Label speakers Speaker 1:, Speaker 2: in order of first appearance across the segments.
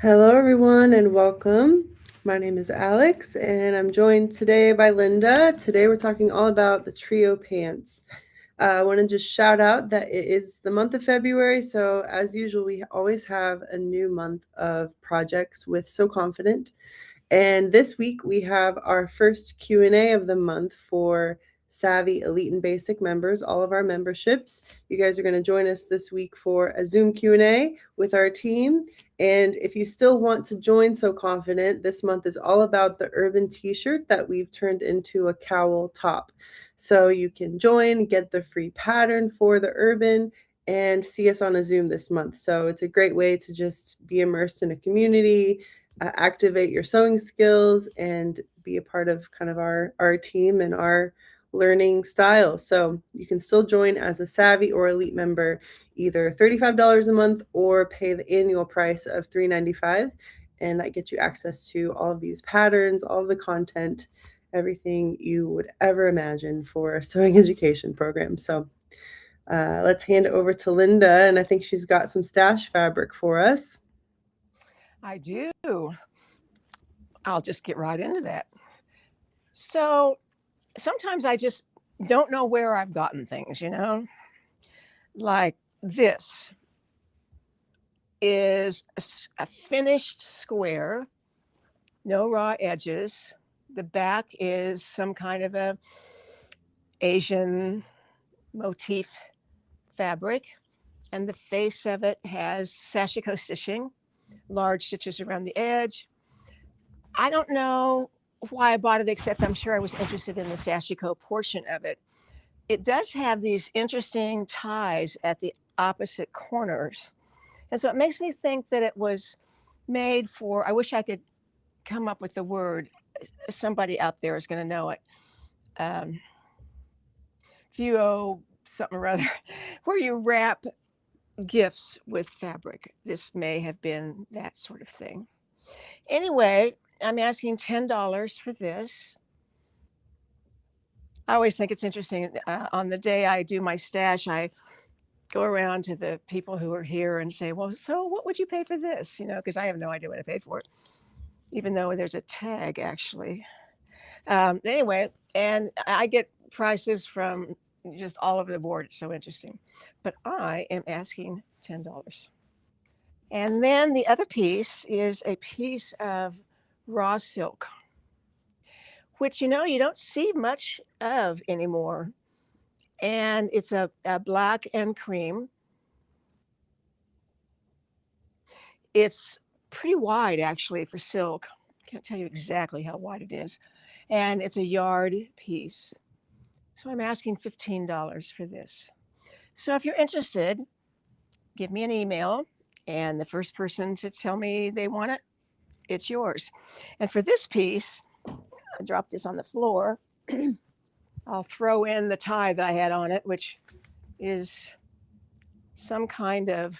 Speaker 1: Hello, everyone, and welcome. My name is Alex, and I'm joined today by Linda. Today, we're talking all about the trio pants. I want to just shout out that it is the month of February, so as usual, we always have a new month of projects with So Confident. And this week we have our first Q&A of the month for Savvy Elite and Basic members, all of our memberships. You guys are going to join us this week for a Zoom Q&A with our team. And if you still want to join So Confident, this month is all about the urban t-shirt that we've turned into a cowl top. So you can join, get the free pattern for the urban, and see us on a Zoom this month. So it's a great way to just be immersed in a community, activate your sewing skills, and be a part of kind of our team and our learning style. So you can still join as a Savvy or Elite member, either $35 a month or pay the annual price of $395, and that gets you access to all of these patterns, all of the content, everything you would ever imagine for a sewing education program. So let's hand it over to Linda, and I think she's got some stash fabric for us.
Speaker 2: I do. I'll just get right into that. So sometimes I just don't know where I've gotten things. Like this is a finished square, no raw edges. The back is some kind of a Asian motif fabric, and the face of it has sashiko stitching, large stitches around the edge. I don't know why I bought it, except I'm sure I was interested in the sashiko portion of it. It does have these interesting ties at the opposite corners. And so it makes me think that it was made for, I wish I could come up with the word. Somebody out there is going to know it. Um, Fuo something or other, where you wrap gifts with fabric. This may have been that sort of thing. Anyway, I'm asking $10 for this. I always think it's interesting. On the day I do my stash, I go around to the people who are here and say, well, so what would you pay for this? Because I have no idea what I paid for it, even though there's a tag actually. Anyway, and I get prices from just all over the board. It's so interesting. But I am asking $10. And then the other piece is a piece of raw silk, which you don't see much of anymore. And it's a black and cream. It's pretty wide actually for silk. Can't tell you exactly how wide it is. And it's a yard piece. So I'm asking $15 for this. So if you're interested, give me an email, and the first person to tell me they want it, it's yours. And for this piece, I dropped this on the floor. I'll throw in the tie that I had on it, which is some kind of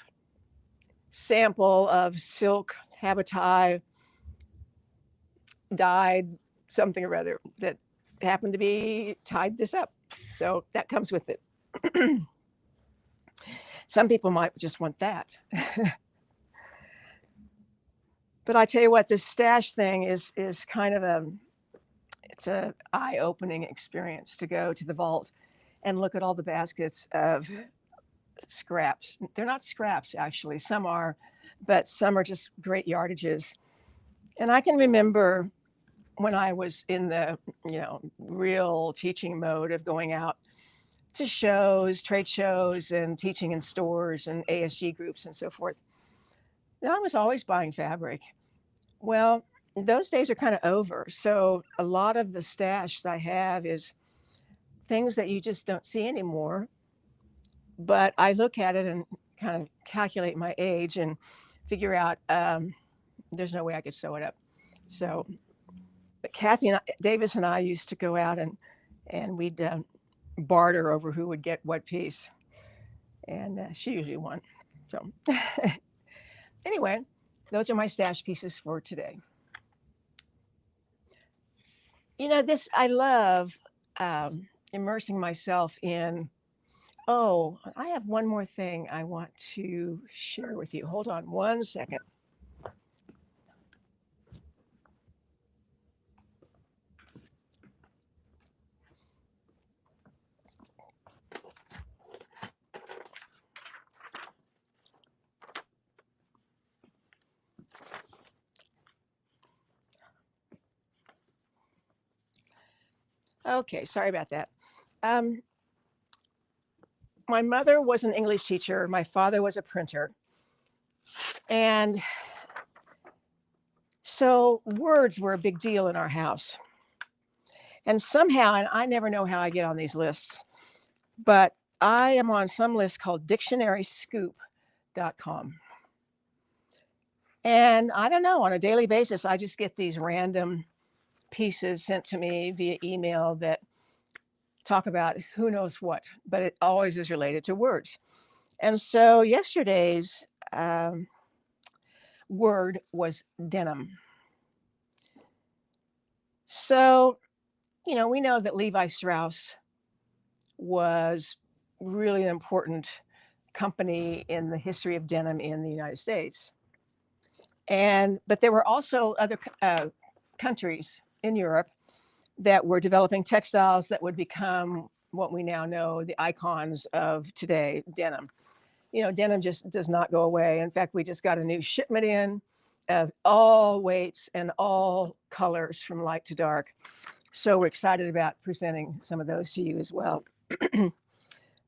Speaker 2: sample of silk habitai dyed something or other that happened to be tied this up. So that comes with it. Some people might just want that. But I tell you what, this stash thing is kind of it's a eye-opening experience to go to the vault and look at all the baskets of scraps. They're not scraps actually. Some are, but some are just great yardages. And I can remember when I was in the, real teaching mode of going out to shows, trade shows, and teaching in stores and ASG groups and so forth. And I was always buying fabric. Well, those days are kind of over. So a lot of the stash that I have is things that you just don't see anymore. But I look at it and kind of calculate my age and figure out there's no way I could sew it up. So, but Kathy Davis and I used to go out and we'd barter over who would get what piece, and she usually won. So, anyway, those are my stash pieces for today. This I love immersing myself in. Oh, I have one more thing I want to share with you. Hold on one second. Okay, sorry about that. Um, my mother was an English teacher. My father was a printer. And so words were a big deal in our house. And somehow, and I never know how I get on these lists, but I am on some list called dictionaryscoop.com. And I don't know, on a daily basis, I just get these random pieces sent to me via email that talk about who knows what, but it always is related to words. And so yesterday's word was denim. So, we know that Levi Strauss was really an important company in the history of denim in the United States. But there were also other countries in Europe that were developing textiles that would become what we now know the icons of today, denim. Denim just does not go away. In fact, we just got a new shipment in of all weights and all colors from light to dark. So we're excited about presenting some of those to you as well.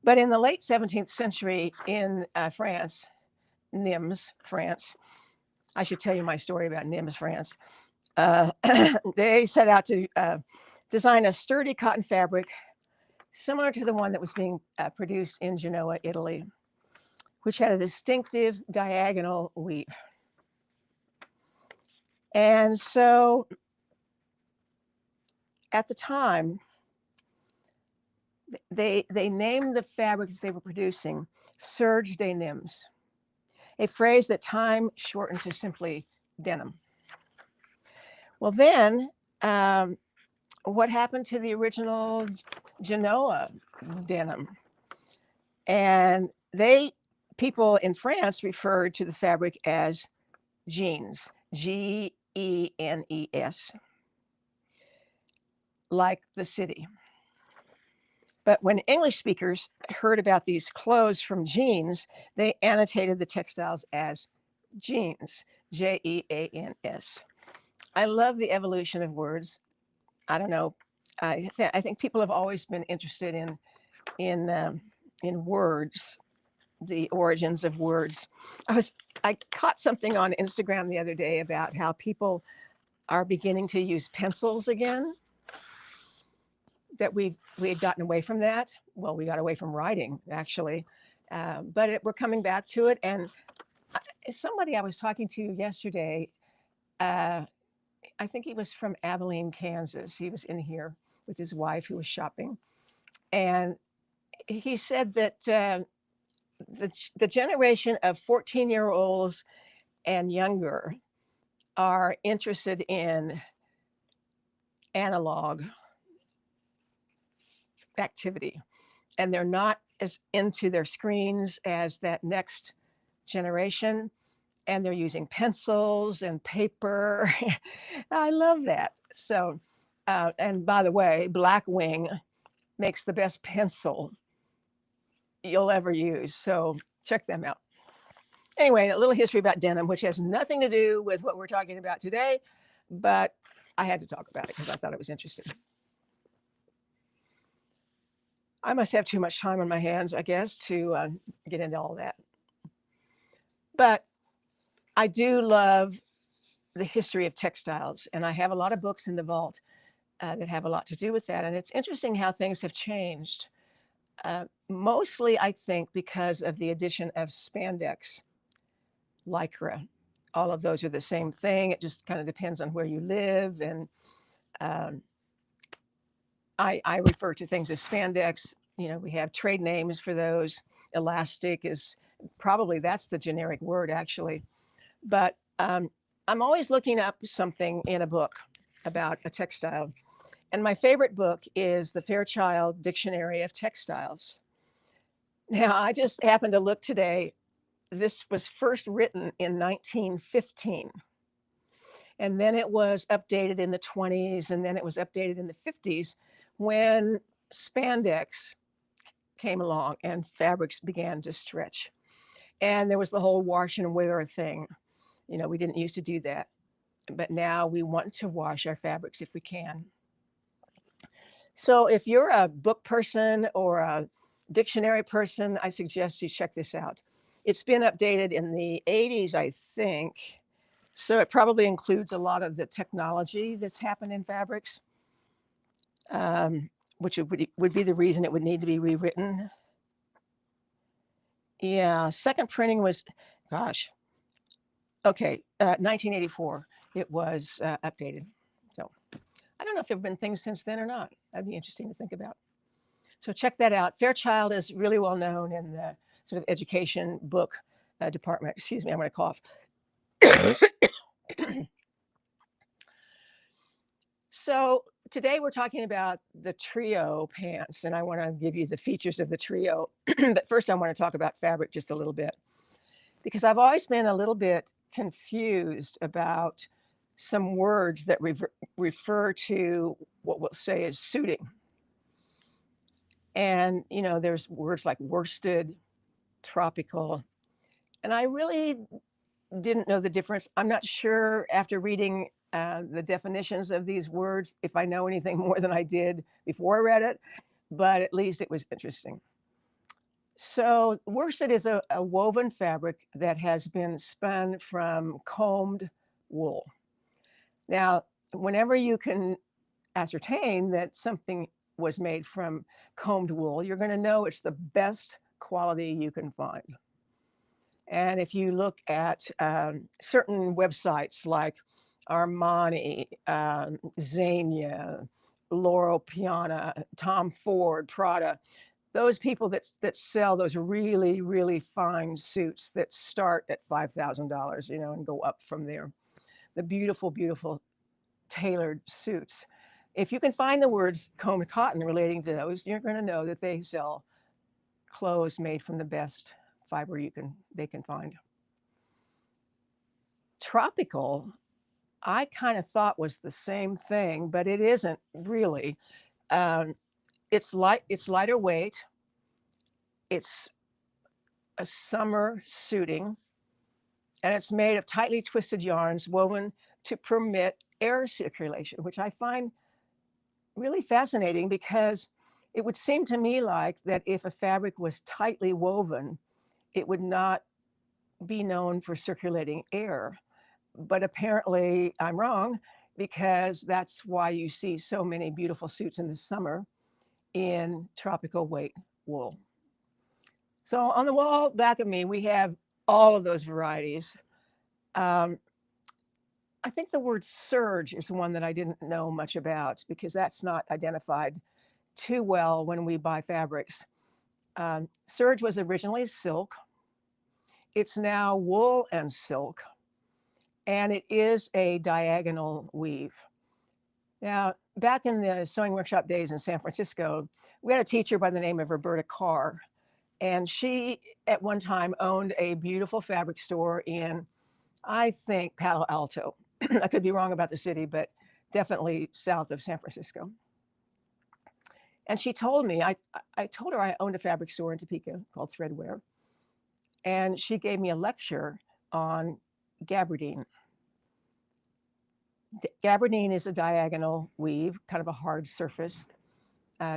Speaker 2: But in the late 17th century in France, Nimes, France, I should tell you my story about Nimes, France. They set out to design a sturdy cotton fabric similar to the one that was being produced in Genoa, Italy, which had a distinctive diagonal weave. And so at the time, they named the fabric that they were producing Serge de Nimes, a phrase that time shortened to simply denim. Well, then, what happened to the original Genoa denim? And people in France referred to the fabric as jeans, Genes, like the city. But when English speakers heard about these clothes from jeans, they annotated the textiles as jeans, Jeans. I love the evolution of words. I don't know. I think people have always been interested in words, the origins of words. I caught something on Instagram the other day about how people are beginning to use pencils again. That we had gotten away from that. Well, we got away from writing actually, but we're coming back to it. And somebody I was talking to yesterday, I think he was from Abilene, Kansas. He was in here with his wife who was shopping, and he said that the generation of 14-year-olds and younger are interested in analog activity, and they're not as into their screens as that next generation, and they're using pencils and paper. I love that. So, and by the way, Blackwing makes the best pencil you'll ever use. So check them out. Anyway, a little history about denim, which has nothing to do with what we're talking about today, but I had to talk about it because I thought it was interesting. I must have too much time on my hands, I guess, to get into all that. But I do love the history of textiles, and I have a lot of books in the vault that have a lot to do with that. And it's interesting how things have changed. Mostly, I think, because of the addition of spandex, lycra. All of those are the same thing. It just kind of depends on where you live. And I refer to things as spandex. We have trade names for those. Elastic is probably, that's the generic word actually. But I'm always looking up something in a book about a textile. And my favorite book is the Fairchild Dictionary of Textiles. Now, I just happened to look today. This was first written in 1915. And then it was updated in the 20s, and then it was updated in the 50s when spandex came along and fabrics began to stretch. And there was the whole wash and wear thing. We didn't used to do that, but now we want to wash our fabrics if we can. So if you're a book person or a dictionary person, I suggest you check this out. It's been updated in the 80s, I think. So it probably includes a lot of the technology that's happened in fabrics, um, which would be the reason it would need to be rewritten. Yeah, second printing was, gosh, okay, 1984. It was updated. So I don't know if there have been things since then or not. That'd be interesting to think about. So check that out. Fairchild is really well known in the sort of education book department. Excuse me, I'm going to cough. So today we're talking about the trio pants, and I want to give you the features of the trio. But first, I want to talk about fabric just a little bit, because I've always been a little bit confused about some words that refer to what we'll say is suiting. And, you know, there's words like worsted, tropical, and I really didn't know the difference. I'm not sure after reading the definitions of these words if I know anything more than I did before I read it, but at least it was interesting. So, worsted is a woven fabric that has been spun from combed wool. Now, whenever you can ascertain that something was made from combed wool, you're going to know it's the best quality you can find. And if you look at certain websites like Armani, Zegna, Loro Piana, Tom Ford, Prada, those people that sell those really, really fine suits that start at $5,000, you know, and go up from there. The beautiful, beautiful tailored suits. If you can find the words combed cotton relating to those, you're going to know that they sell clothes made from the best fiber they can find. Tropical, I kind of thought was the same thing, but it isn't really. Um, it's lighter weight. It's a summer suiting, and it's made of tightly twisted yarns woven to permit air circulation, which I find really fascinating, because it would seem to me like that if a fabric was tightly woven, it would not be known for circulating air. But apparently I'm wrong, because that's why you see so many beautiful suits in the summer in tropical weight wool. So on the wall back of me, we have all of those varieties. Um, I think the word serge is one that I didn't know much about, because that's not identified too well when we buy fabrics. Serge was originally silk. It's now wool and silk, and it is a diagonal weave. Now, back in the sewing workshop days in San Francisco, we had a teacher by the name of Roberta Carr, and she at one time owned a beautiful fabric store in, I think, Palo Alto. I could be wrong about the city, but definitely south of San Francisco. And she told me, I told her I owned a fabric store in Topeka called Threadwear, and she gave me a lecture on gabardine. Gabardine is a diagonal weave, kind of a hard surface,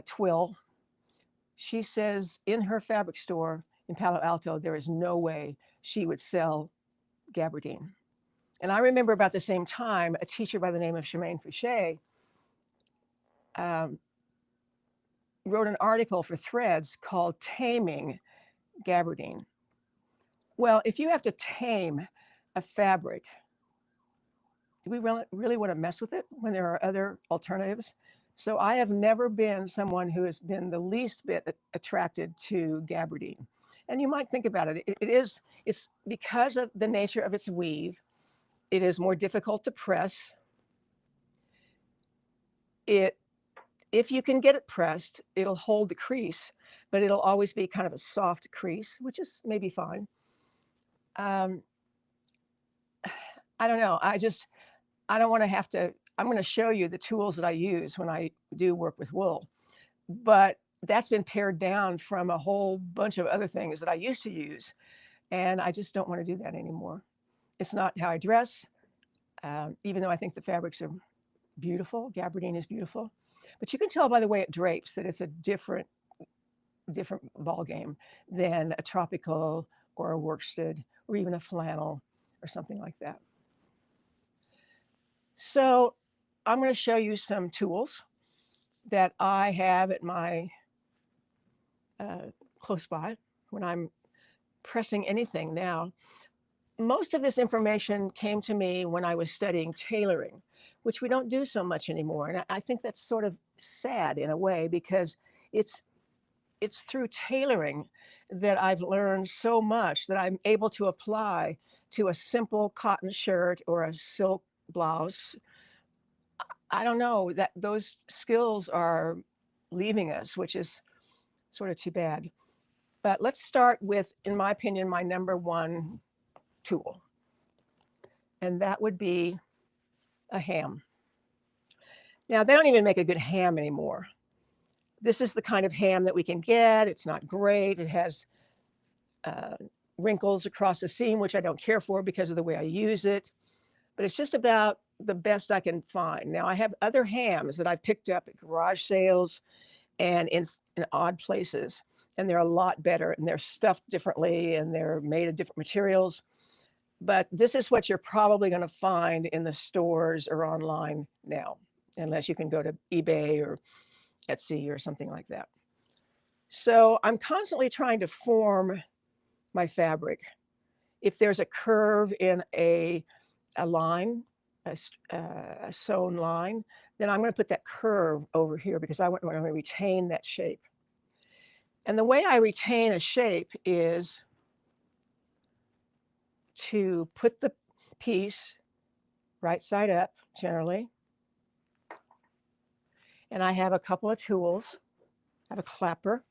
Speaker 2: twill. She says in her fabric store in Palo Alto, there is no way she would sell gabardine. And I remember about the same time, a teacher by the name of Charmaine Fouché wrote an article for Threads called Taming Gabardine. Well, if you have to tame a fabric, do we really want to mess with it when there are other alternatives? So I have never been someone who has been the least bit attracted to gabardine. And you might think about it. It's because of the nature of its weave. It is more difficult to press. If you can get it pressed, it'll hold the crease, but it'll always be kind of a soft crease, which is maybe fine. I don't know. I don't want to have to. I'm going to show you the tools that I use when I do work with wool, but that's been pared down from a whole bunch of other things that I used to use, and I just don't want to do that anymore. It's not how I dress, even though I think the fabrics are beautiful. Gabardine is beautiful. But you can tell by the way it drapes that it's a different ball game than a tropical or a worsted or even a flannel or something like that. So I'm going to show you some tools that I have at my close by when I'm pressing anything. Now, most of this information came to me when I was studying tailoring, which we don't do so much anymore. And I think that's sort of sad in a way, because it's through tailoring that I've learned so much that I'm able to apply to a simple cotton shirt or a silk blouse. I don't know, that those skills are leaving us, which is sort of too bad. But let's start with, in my opinion, my number one tool, and that would be a ham. Now, they don't even make a good ham anymore. This is the kind of ham that we can get. It's not great. It has wrinkles across the seam, which I don't care for because of the way I use it. But it's just about the best I can find. Now, I have other hams that I've picked up at garage sales and in odd places, and they're a lot better, and they're stuffed differently, and they're made of different materials. But this is what you're probably going to find in the stores or online now, unless you can go to eBay or Etsy or something like that. So I'm constantly trying to form my fabric. If there's a curve in a line, a sewn line, then I'm going to put that curve over here because I want to retain that shape. And the way I retain a shape is to put the piece right side up, generally. And I have a couple of tools. I have a clapper.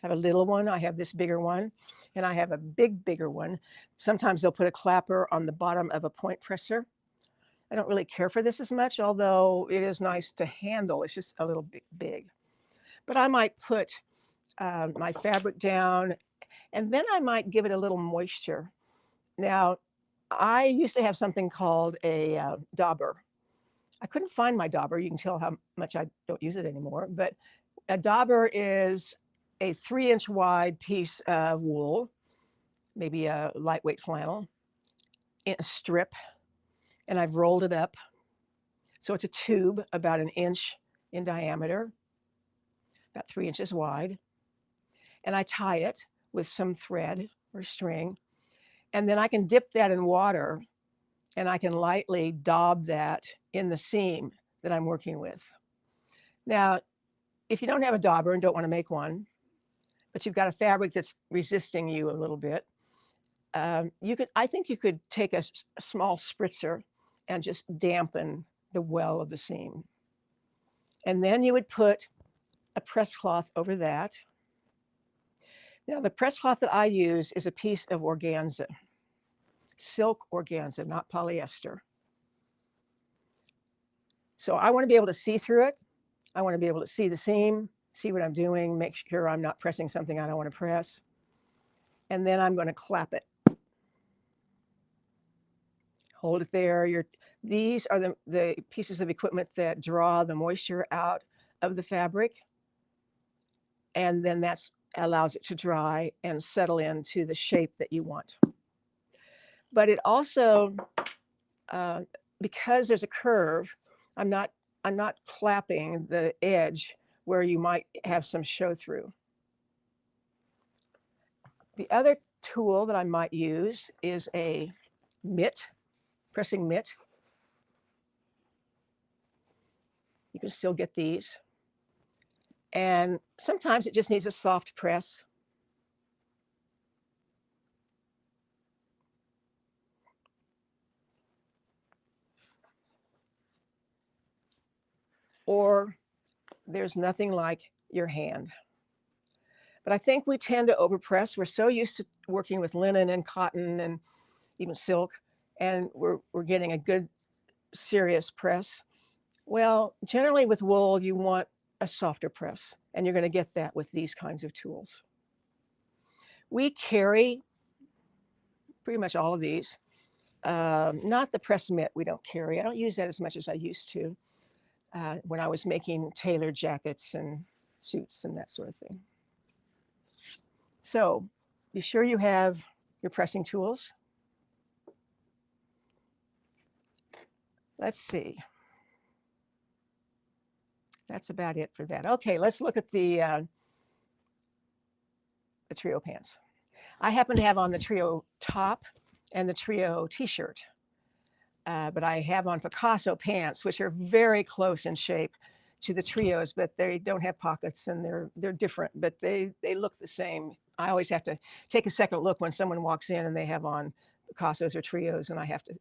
Speaker 2: I have a little one. I have this bigger one. And I have a bigger one. Sometimes they'll put a clapper on the bottom of a point presser. I don't really care for this as much, although it is nice to handle. It's just a little bit big. But I might put my fabric down, and then I might give it a little moisture. Now, I used to have something called a dauber. I couldn't find my dauber. You can tell how much I don't use it anymore. But a dauber is a 3-inch wide piece of wool, maybe a lightweight flannel, in a strip, and I've rolled it up. So it's a tube about 1 inch in diameter, about 3 inches wide. And I tie it with some thread or string. And then I can dip that in water, and I can lightly daub that in the seam that I'm working with. Now, if you don't have a dauber and don't want to make one, but you've got a fabric that's resisting you a little bit, I think you could take a small spritzer and just dampen the well of the seam. And then you would put a press cloth over that. Now, the press cloth that I use is a piece of organza, silk organza, not polyester. So I want to be able to see through it. I want to be able to see the seam, see what I'm doing, make sure I'm not pressing something I don't want to press. And then I'm going to clap it. Hold it there. These are the pieces of equipment that draw the moisture out of the fabric. And then that allows it to dry and settle into the shape that you want. But it also, because there's a curve, I'm not clapping the edge where you might have some show through. The other tool that I might use is a mitt, pressing mitt. You can still get these. And sometimes it just needs a soft press. Or there's nothing like your hand. But I think we tend to overpress. We're so used to working with linen and cotton and even silk, and we're getting a good, serious press. Well, generally with wool, you want a softer press, and you're going to get that with these kinds of tools. We carry pretty much all of these. not the press mitt we don't carry. I don't use that as much as I used to when I was making tailored jackets and suits and that sort of thing. So be sure you have your pressing tools. Let's see. That's about it for that. Okay, let's look at the trio pants. I happen to have on the trio top and the trio t-shirt, but I have on Picasso pants, which are very close in shape to the trios, but they don't have pockets and they're different, but they look the same. I always have to take a second look when someone walks in and they have on Picassos or trios, and I have to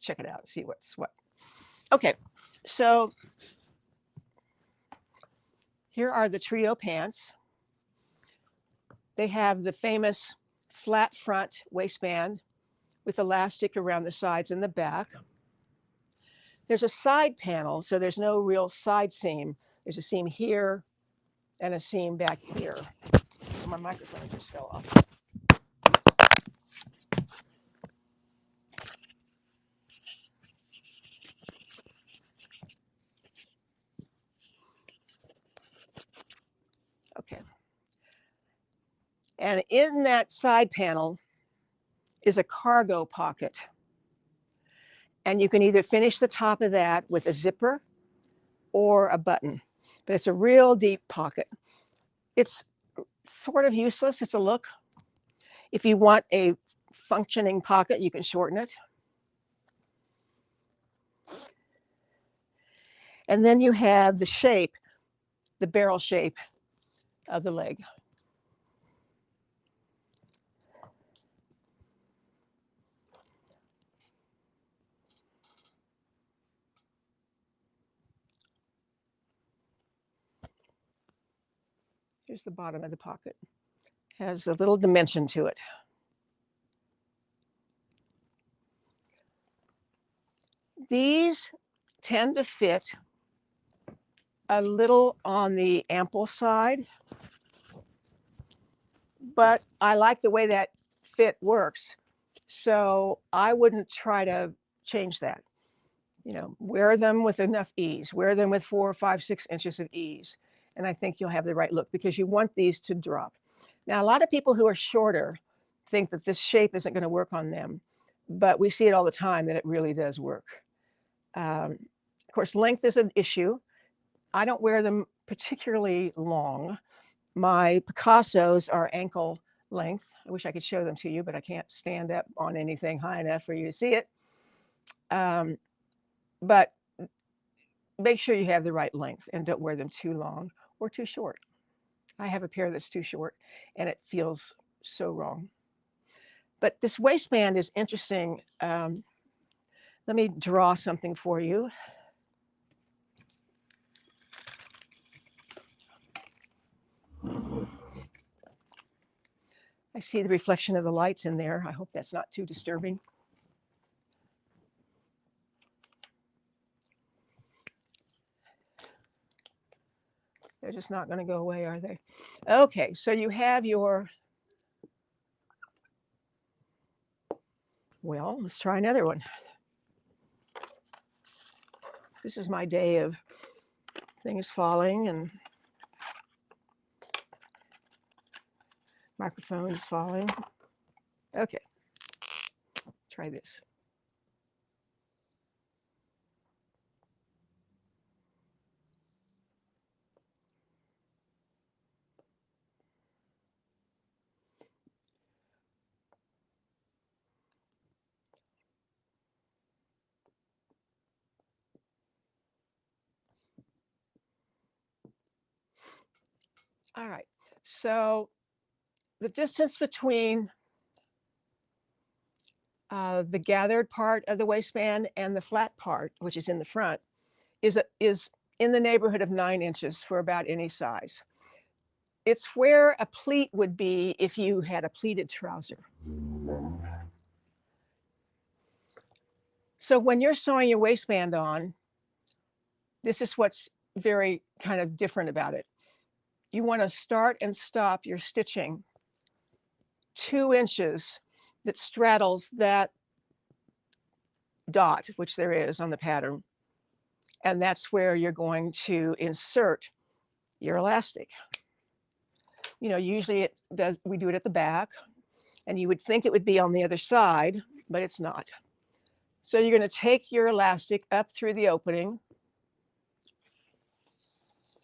Speaker 2: check it out and see what's what. Okay, so here are the trio pants. They have the famous flat front waistband with elastic around the sides and the back. There's a side panel, so there's no real side seam. There's a seam here and a seam back here. My microphone just fell off. Okay. And in that side panel is a cargo pocket. And you can either finish the top of that with a zipper or a button, but it's a real deep pocket. It's sort of useless. It's a look. If you want a functioning pocket, you can shorten it. And then you have the shape, the barrel shape of the leg. Here's the bottom of the pocket. Has a little dimension to it. These tend to fit a little on the ample side, but I like the way that fit works. So I wouldn't try to change that. You know, wear them with enough ease, wear them with 4, 5, 6 inches of ease. And I think you'll have the right look because you want these to drop. Now, a lot of people who are shorter think that this shape isn't going to work on them, but we see it all the time that it really does work. Of course, length is an issue. I don't wear them particularly long. My Picassos are ankle length. I wish I could show them to you, but I can't stand up on anything high enough for you to see it. But make sure you have the right length and don't wear them too long or too short. I have a pair that's too short and it feels so wrong. But this waistband is interesting. Let me draw something for you. I see the reflection of the lights in there. I hope that's not too disturbing. They're just not going to go away, are they? Okay, so you have your, well, let's try another one. This is my day of things falling and microphones falling. Okay, try this. All right, so the distance between the gathered part of the waistband and the flat part, which is in the front, is in the neighborhood of 9 inches for about any size. It's where a pleat would be if you had a pleated trouser. So when you're sewing your waistband on, this is what's very kind of different about it. You want to start and stop your stitching 2 inches that straddles that dot, which there is on the pattern, and that's where you're going to insert your elastic. Usually we do it at the back, and you would think it would be on the other side, but it's not. So you're going to take your elastic up through the opening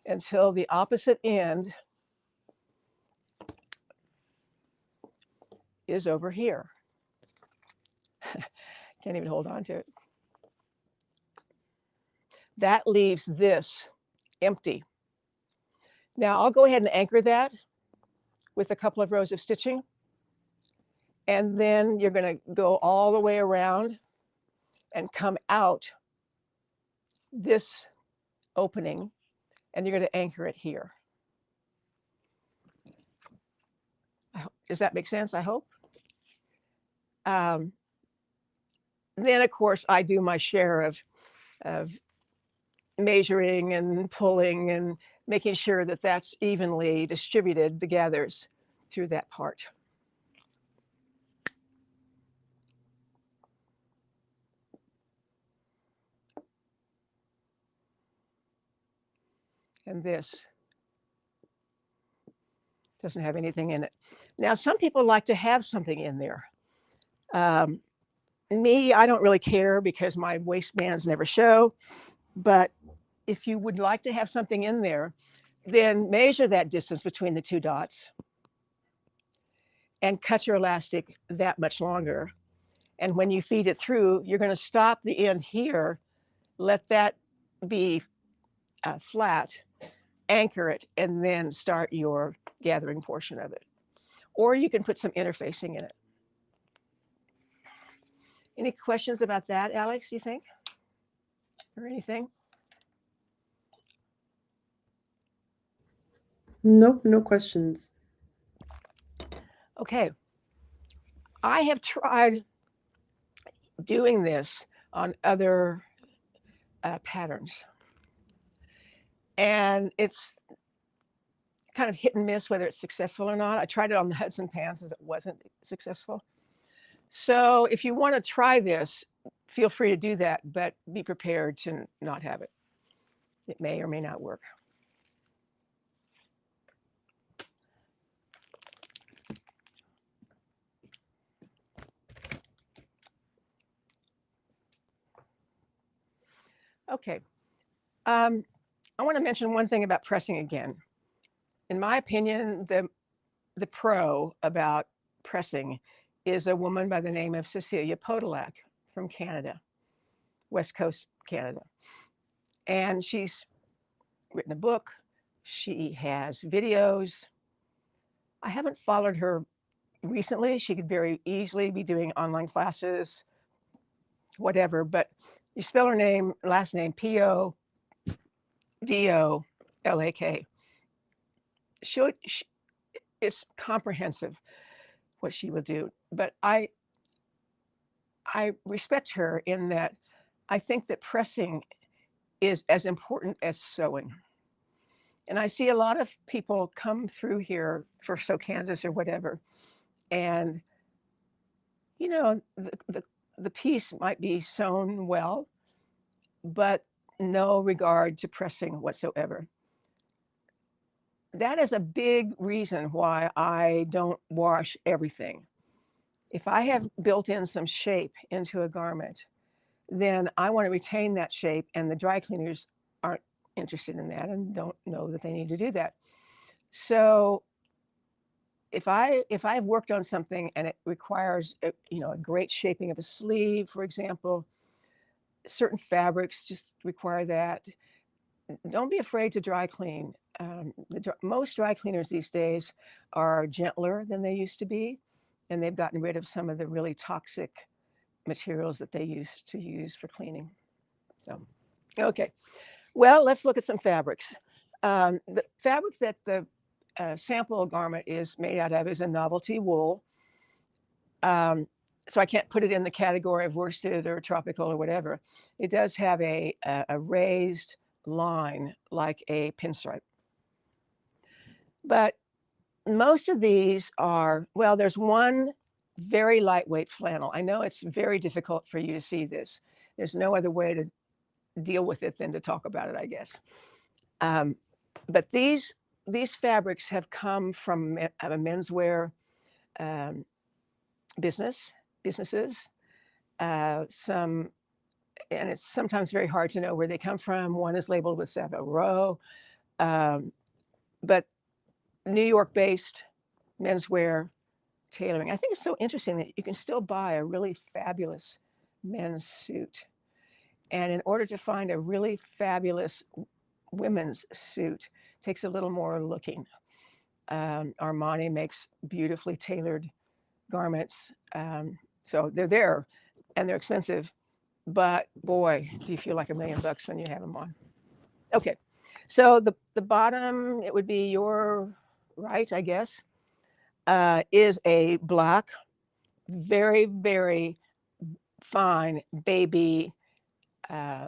Speaker 2: until the opposite end is over here. Can't even hold on to it. That leaves this empty. Now I'll go ahead and anchor that with a couple of rows of stitching. And then you're going to go all the way around and come out this opening, and you're going to anchor it here. Does that make sense? I hope. Then, of course, I do my share of measuring and pulling and making sure that that's evenly distributed, the gathers, through that part. And this doesn't have anything in it. Now, some people like to have something in there. Me, I don't really care because my waistbands never show. But if you would like to have something in there, then measure that distance between the two dots and cut your elastic that much longer. And when you feed it through, you're going to stop the end here, let that be flat, anchor it, and then start your gathering portion of it. Or you can put some interfacing in it. Any questions about that, Alex, you think? Or anything?
Speaker 1: Nope, no questions.
Speaker 2: Okay. I have tried doing this on other patterns. And it's kind of hit and miss whether it's successful or not. I tried it on the Hudson pants and it wasn't successful. So if you want to try this, feel free to do that, but be prepared to not have it. It may or may not work. Okay. I want to mention one thing about pressing again. In my opinion, the pro about pressing is a woman by the name of Cecilia Podolak from Canada, West Coast Canada. And she's written a book. She has videos. I haven't followed her recently. She could very easily be doing online classes, whatever, but you spell her name, last name, Podolak. It's comprehensive what she will do. But I respect her in that I think that pressing is as important as sewing. And I see a lot of people come through here for Sew Kansas or whatever. And, you know, the piece might be sewn well, but no regard to pressing whatsoever. That is a big reason why I don't wash everything. If I have built in some shape into a garment, then I want to retain that shape, and the dry cleaners aren't interested in that and don't know that they need to do that. So if I've worked on something and it requires a great shaping of a sleeve, for example, certain fabrics just require that. Don't be afraid to dry clean. Most dry cleaners these days are gentler than they used to be, and they've gotten rid of some of the really toxic materials that they used to use for cleaning. So, okay. Well, let's look at some fabrics. The fabric that the sample garment is made out of is a novelty wool. So I can't put it in the category of worsted or tropical or whatever. It does have a raised line like a pinstripe. But most of these are, well, there's one very lightweight flannel. I know it's very difficult for you to see this. There's no other way to deal with it than to talk about it, I guess. But these fabrics have come from a menswear um, businesses. Some and it's sometimes very hard to know where they come from. One is labeled with Savile Row, but New York-based menswear tailoring. I think it's so interesting that you can still buy a really fabulous men's suit. And in order to find a really fabulous women's suit, takes a little more looking. Armani makes beautifully tailored garments. So they're there and they're expensive, but boy, do you feel like $1 million when you have them on. Okay, so the bottom, it would be your right, I guess, is a black, very, very fine baby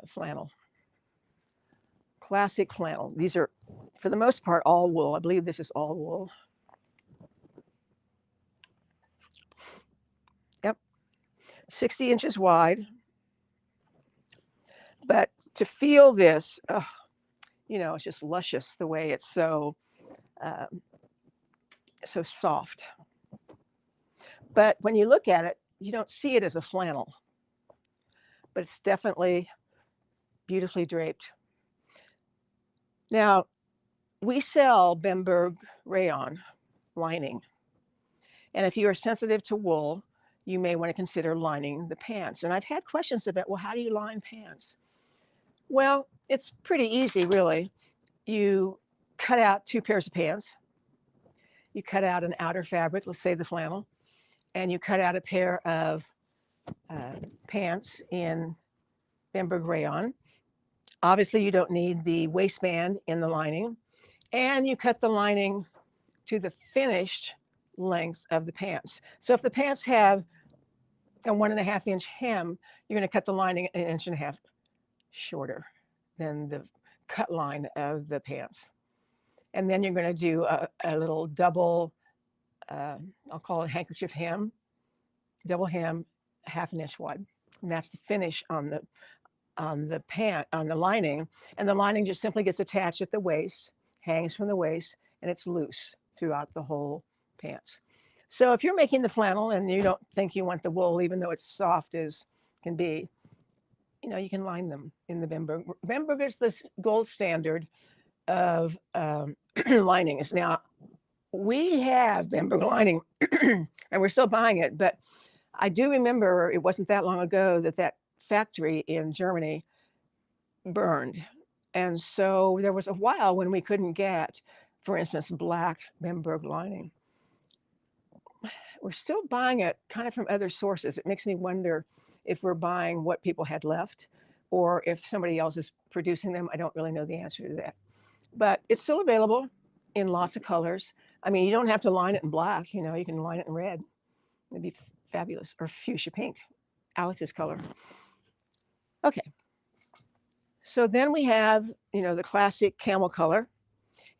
Speaker 2: flannel. Classic flannel. These are, for the most part, all wool. I believe this is all wool. Yep. 60 inches wide. But to feel this, it's just luscious the way it's so soft. But when you look at it, you don't see it as a flannel. But it's definitely beautifully draped. Now, we sell Bemberg rayon lining. And if you are sensitive to wool, you may want to consider lining the pants. And I've had questions about, well, how do you line pants? Well, it's pretty easy, really. You cut out 2 pairs of pants. You cut out an outer fabric, let's say the flannel, and you cut out a pair of pants in Bemberg rayon. Obviously, you don't need the waistband in the lining. And you cut the lining to the finished length of the pants. So if the pants have a 1.5-inch hem, you're going to cut the lining 1.5 inches shorter than the cut line of the pants. And then you're going to do a little double, I'll call it handkerchief hem, double hem, 1/2 inch wide. And that's the finish on the lining. And the lining just simply gets attached at the waist, hangs from the waist, and it's loose throughout the whole pants. So if you're making the flannel and you don't think you want the wool, even though it's soft as can be, you can line them in the Bemberg. Bemberg is the gold standard of linings. Now, we have Bemberg lining, and we're still buying it, but I do remember it wasn't that long ago that factory in Germany burned. And so there was a while when we couldn't get, for instance, black Bemberg lining. We're still buying it kind of from other sources. It makes me wonder if we're buying what people had left or if somebody else is producing them. I don't really know the answer to that. But it's still available in lots of colors. I mean, you don't have to line it in black, you can line it in red. It'd be fabulous. Or fuchsia pink, Alex's color. Okay. So then we have, the classic camel color.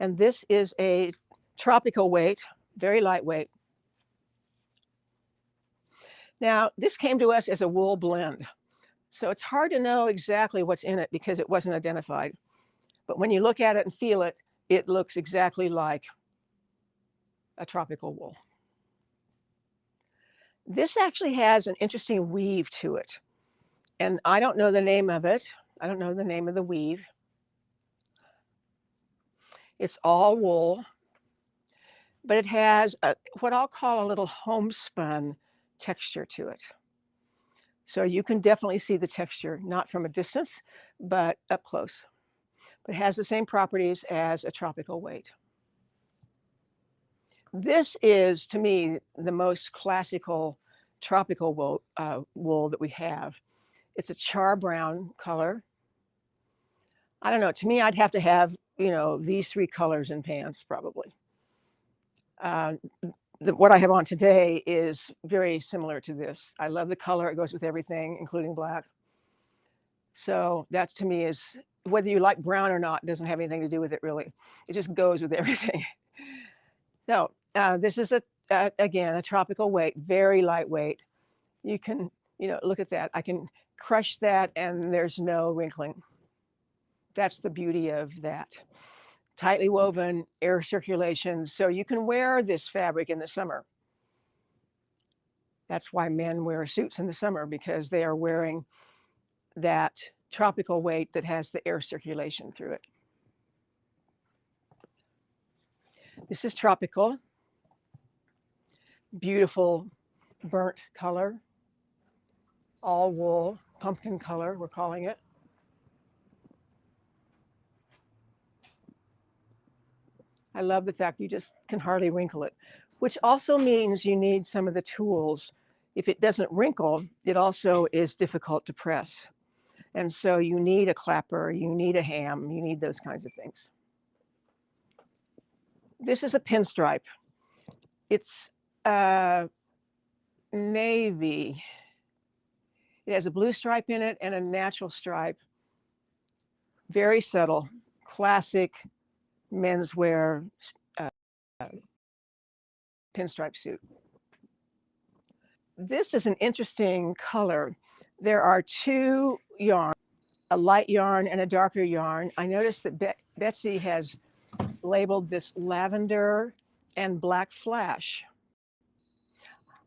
Speaker 2: And this is a tropical weight, very lightweight. Now, this came to us as a wool blend. So it's hard to know exactly what's in it because it wasn't identified. But when you look at it and feel it, it looks exactly like a tropical wool. This actually has an interesting weave to it. And I don't know the name of it. I don't know the name of the weave. It's all wool, but it has what I'll call a little homespun texture to it. So you can definitely see the texture, not from a distance, but up close. But it has the same properties as a tropical weight. This is, to me, the most classical tropical wool that we have. It's a char brown color. I don't know. To me, I'd have to have, these 3 colors in pants, probably. What I have on today is very similar to this. I love the color. It goes with everything, including black. So that, to me, is, whether you like brown or not, doesn't have anything to do with it, really. It just goes with everything. So this is, again, a tropical weight, very lightweight. You can, look at that. I can crush that and there's no wrinkling. That's the beauty of that. Tightly woven, air circulation, so you can wear this fabric in the summer. That's why men wear suits in the summer, because they are wearing that tropical weight that has the air circulation through it. This is tropical. Beautiful burnt color, all wool, pumpkin color, we're calling it. I love the fact you just can hardly wrinkle it, which also means you need some of the tools. If it doesn't wrinkle, it also is difficult to press. And so you need a clapper, you need a ham, you need those kinds of things. This is a pinstripe. It's navy. It has a blue stripe in it and a natural stripe. Very subtle, classic menswear pinstripe suit. This is an interesting color. There are two yarns, a light yarn and a darker yarn. I noticed that Betsy has labeled this lavender and black flash.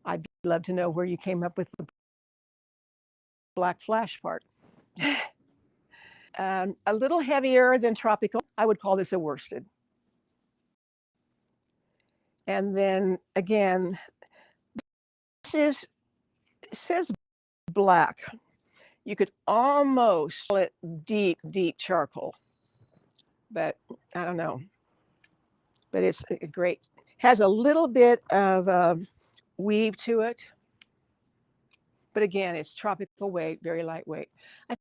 Speaker 2: I'd love to know where you came up with the black flash part. A little heavier than tropical. I would call this a worsted. And then again, this says black. You could almost call it deep, deep charcoal, but I don't know. But it's great. Has a little bit of weave to it. But again, it's tropical weight, very lightweight. I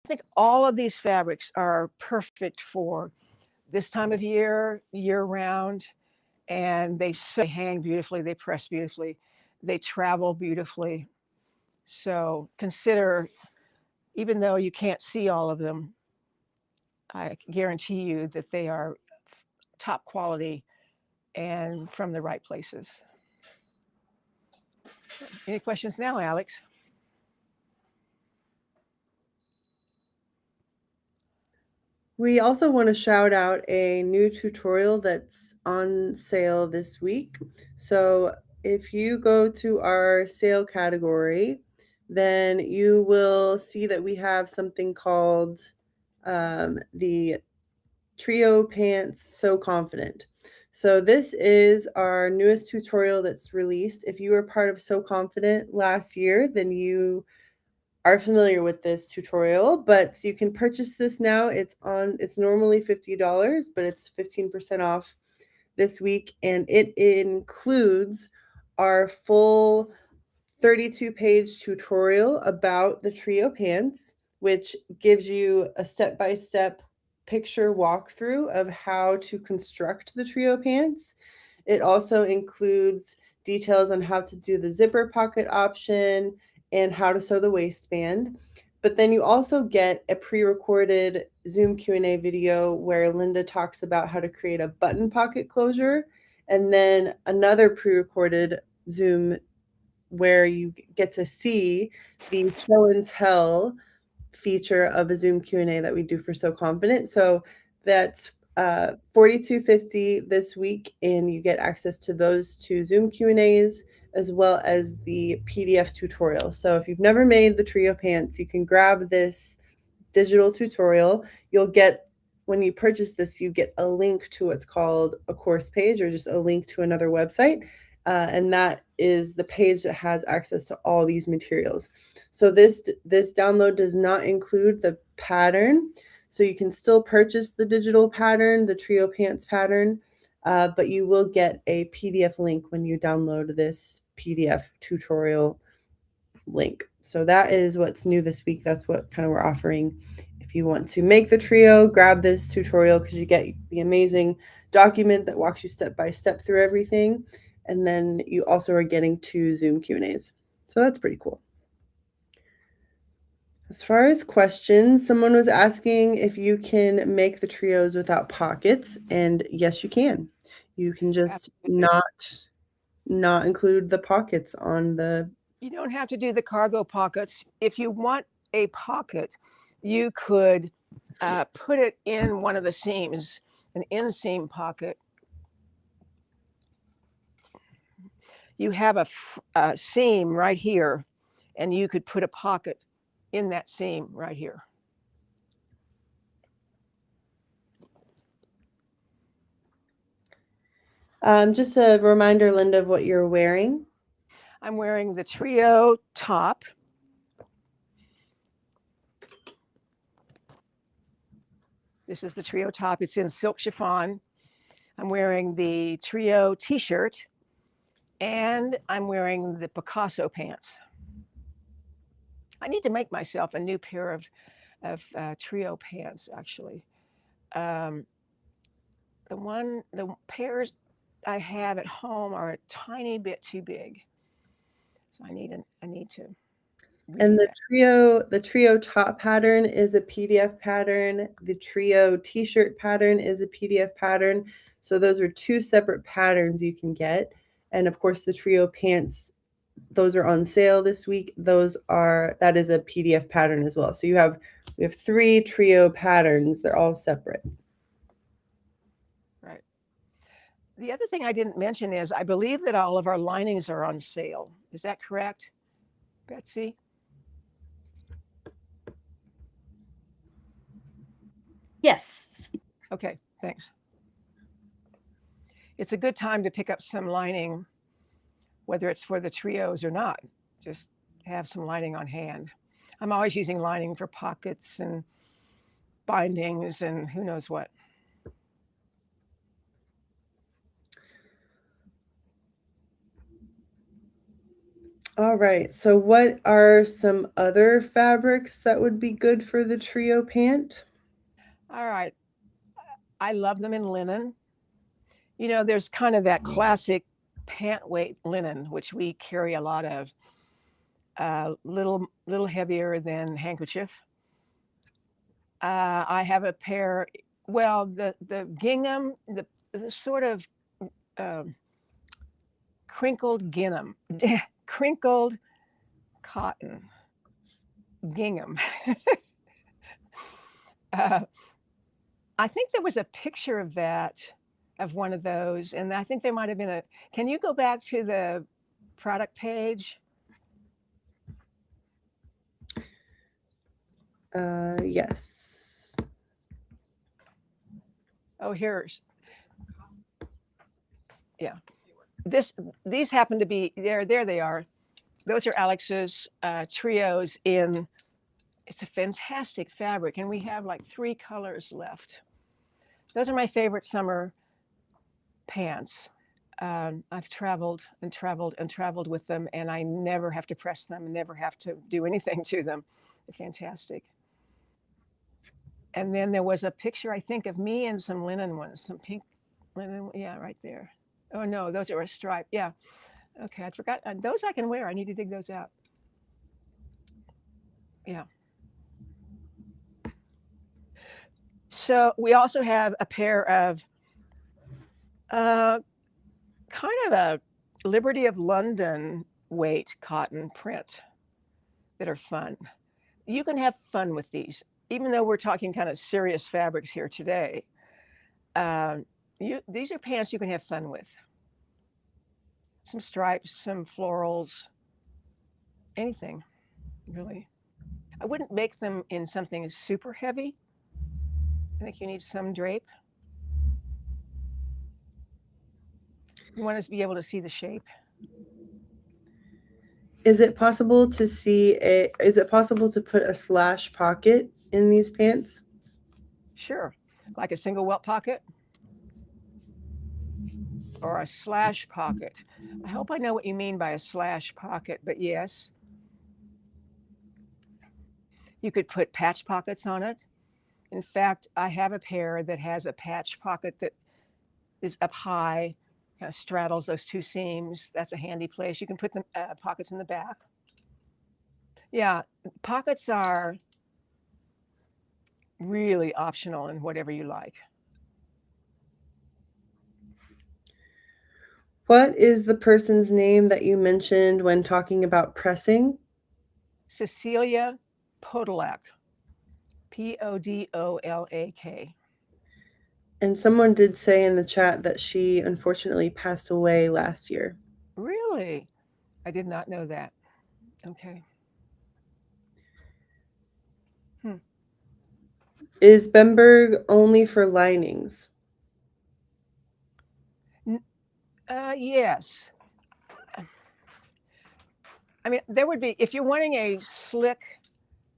Speaker 2: think all of these fabrics are perfect for this time of year, year round, and they hang beautifully, they press beautifully, they travel beautifully. So consider, even though you can't see all of them, I guarantee you that they are top quality and from the right places. Any questions now, Alex?
Speaker 1: We also want to shout out a new tutorial that's on sale this week. So if you go to our sale category, then you will see that we have something called the Trio Pants So Confident. So this is our newest tutorial that's released. If you were part of So Confident last year, then you are familiar with this tutorial, but you can purchase this now. It's normally $50, but it's 15% off this week, and it includes our full 32-page tutorial about the Trio pants, which gives you a step-by-step picture walkthrough of how to construct the Trio pants. It also includes details on how to do the zipper pocket option and how to sew the waistband. But then you also get a pre-recorded Zoom Q&A video where Linda talks about how to create a button pocket closure, and then another pre-recorded Zoom where you get to see the show and tell feature of a Zoom Q&A that we do for So Confident. So that's $42.50 this week, and you get access to those two Zoom Q&As as well as the PDF tutorial. So if you've never made the Trio pants, you can grab this digital tutorial. You'll get, when you purchase this, you get a link to what's called a course page, or just a link to another website. And that is the page that has access to all these materials. So this download does not include the pattern. So you can still purchase the digital pattern, the Trio pants pattern, but you will get a PDF link when you download this PDF tutorial link. So that is what's new this week. That's what kind of we're offering. If you want to make the trio, grab this tutorial because you get the amazing document that walks you step by step through everything. And then you also are getting 2 Zoom Q&As. So that's pretty cool. As far as questions, someone was asking if you can make the trios without pockets, and yes, you can. You can just not include the pockets on the.
Speaker 2: You don't have to do the cargo pockets. If you want a pocket, you could put it in one of the seams, an inseam pocket. You have a seam right here, and you could put a pocket in that seam right here.
Speaker 1: Just a reminder, Linda, of what you're wearing.
Speaker 2: I'm wearing the Trio top. This is the Trio top. It's in silk chiffon. I'm wearing the Trio t-shirt, and I'm wearing the Picasso pants. I need to make myself a new pair of Trio pants, actually. The pairs I have at home are a tiny bit too big, so I need to.
Speaker 1: And
Speaker 2: redo that.
Speaker 1: the trio top pattern is a PDF pattern. The trio t-shirt pattern is a PDF pattern. So those are two separate patterns you can get. And of course, the trio pants, those are on sale this week. That is a PDF pattern as well. So we have three trio patterns. They're all separate.
Speaker 2: Right. The other thing I didn't mention is I believe that all of our linings are on sale. Is that correct, Betsy?
Speaker 3: Yes.
Speaker 2: Okay, thanks. It's a good time to pick up some lining, whether it's for the trios or not. Just have some lining on hand. I'm always using lining for pockets and bindings and who knows what.
Speaker 1: All right. So what are some other fabrics that would be good for the trio pant?
Speaker 2: All right. I love them in linen. You know, there's kind of that classic pant weight linen, which we carry a lot of, little heavier than handkerchief. I have a pair. Well, the gingham, the sort of crinkled gingham, crinkled cotton gingham. I think there was a picture of that, of one of those, and I think there might have been a. Can you go back to the product page?
Speaker 1: Yes.
Speaker 2: Oh, here's. Yeah, these happen to be there. There they are. Those are Alex's trios in. It's a fantastic fabric, and we have like 3 colors left. Those are my favorite summer pants. I've traveled and traveled and traveled with them, and I never have to press them and never have to do anything to them. They're fantastic. And then there was a picture, I think, of me and some linen ones, some pink linen. Yeah, right there. Oh no, those are a stripe. Yeah. Okay, I forgot. Those I can wear. I need to dig those out. Yeah. So we also have a pair of kind of a Liberty of London weight cotton print that are fun. You can have fun with these, even though we're talking kind of serious fabrics here today. These are pants you can have fun with. Some stripes, some florals, anything, really. I wouldn't make them in something super heavy. I think you need some drape. You want to be able to see the shape.
Speaker 1: Is it possible to put a slash pocket in these pants?
Speaker 2: Sure, like a single welt pocket or a slash pocket. I hope I know what you mean by a slash pocket, but yes. You could put patch pockets on it. In fact, I have a pair that has a patch pocket that is up high, kind of straddles those 2 seams. That's a handy place. You can put the pockets in the back. Yeah, pockets are really optional in whatever you like.
Speaker 1: What is the person's name that you mentioned when talking about pressing?
Speaker 2: Cecilia Podolak. Podolak.
Speaker 1: And someone did say in the chat that she unfortunately passed away last year.
Speaker 2: Really? I did not know that. Okay.
Speaker 1: Is Bemberg only for linings?
Speaker 2: Yes. I mean, there would be, if you're wanting a slick,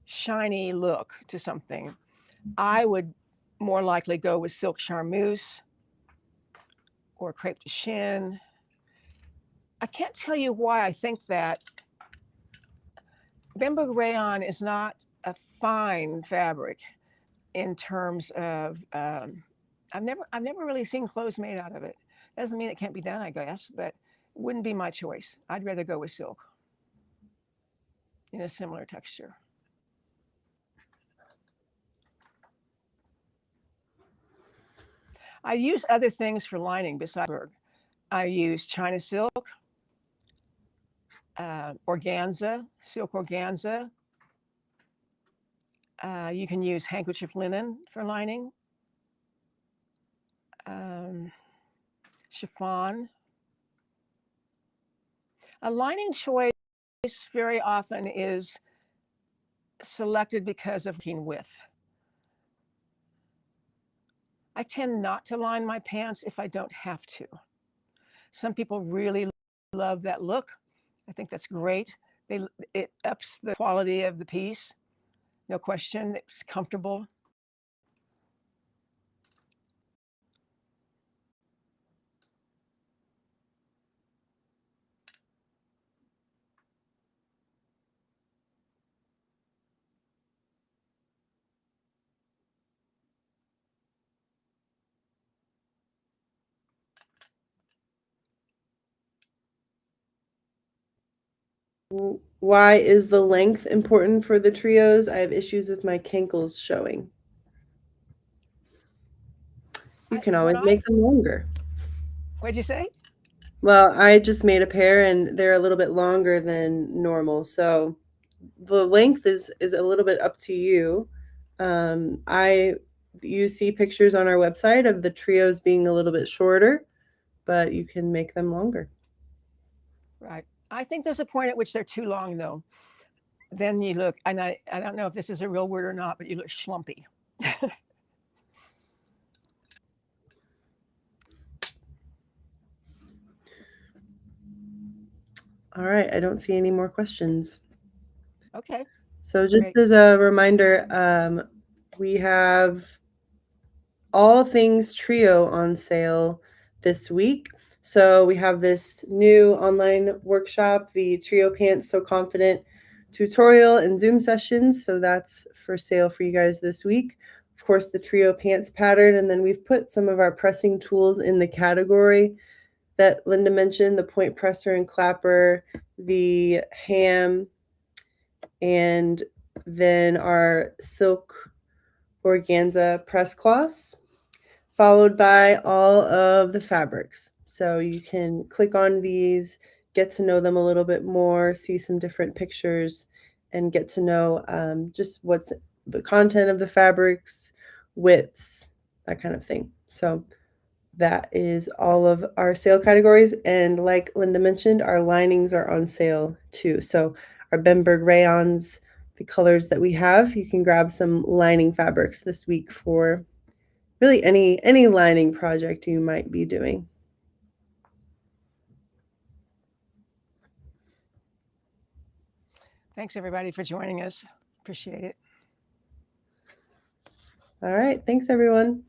Speaker 2: shiny look to something, I would more likely go with silk charmeuse or crepe de chine. I can't tell you why I think that. Bemberg rayon is not a fine fabric in terms of. I've never really seen clothes made out of it. Doesn't mean it can't be done, I guess, but wouldn't be my choice. I'd rather go with silk in a similar texture. I use other things for lining besides Bemberg. I use China silk, organza, silk organza. You can use handkerchief linen for lining. Chiffon. A lining choice very often is selected because of working with. I tend not to line my pants if I don't have to. Some people really love that look. I think that's great. It ups the quality of the piece. No question, it's comfortable.
Speaker 1: Why is the length important for the trios? I have issues with my kinkles showing. You can always make them longer.
Speaker 2: What'd you say?
Speaker 1: Well, I just made a pair and they're a little bit longer than normal. So the length is a little bit up to you. You see pictures on our website of the trios being a little bit shorter, but you can make them longer.
Speaker 2: Right. I think there's a point at which they're too long, though. Then you look, and I don't know if this is a real word or not, but you look schlumpy.
Speaker 1: All right. I don't see any more questions.
Speaker 2: Okay.
Speaker 1: So just as a reminder, we have all things trio on sale this week. So we have this new online workshop, the Trio Pants So Confident tutorial and Zoom sessions. So that's for sale for you guys this week. Of course, the Trio Pants pattern. And then we've put some of our pressing tools in the category that Linda mentioned, the point presser and clapper, the ham, and then our silk organza press cloths, followed by all of the fabrics. So you can click on these, get to know them a little bit more, see some different pictures, and get to know just what's the content of the fabrics, widths, that kind of thing. So that is all of our sale categories. And like Linda mentioned, our linings are on sale too. So our Bemberg rayons, the colors that we have, you can grab some lining fabrics this week for really any lining project you might be doing.
Speaker 2: Thanks, everybody, for joining us. Appreciate it.
Speaker 1: All right. Thanks, everyone.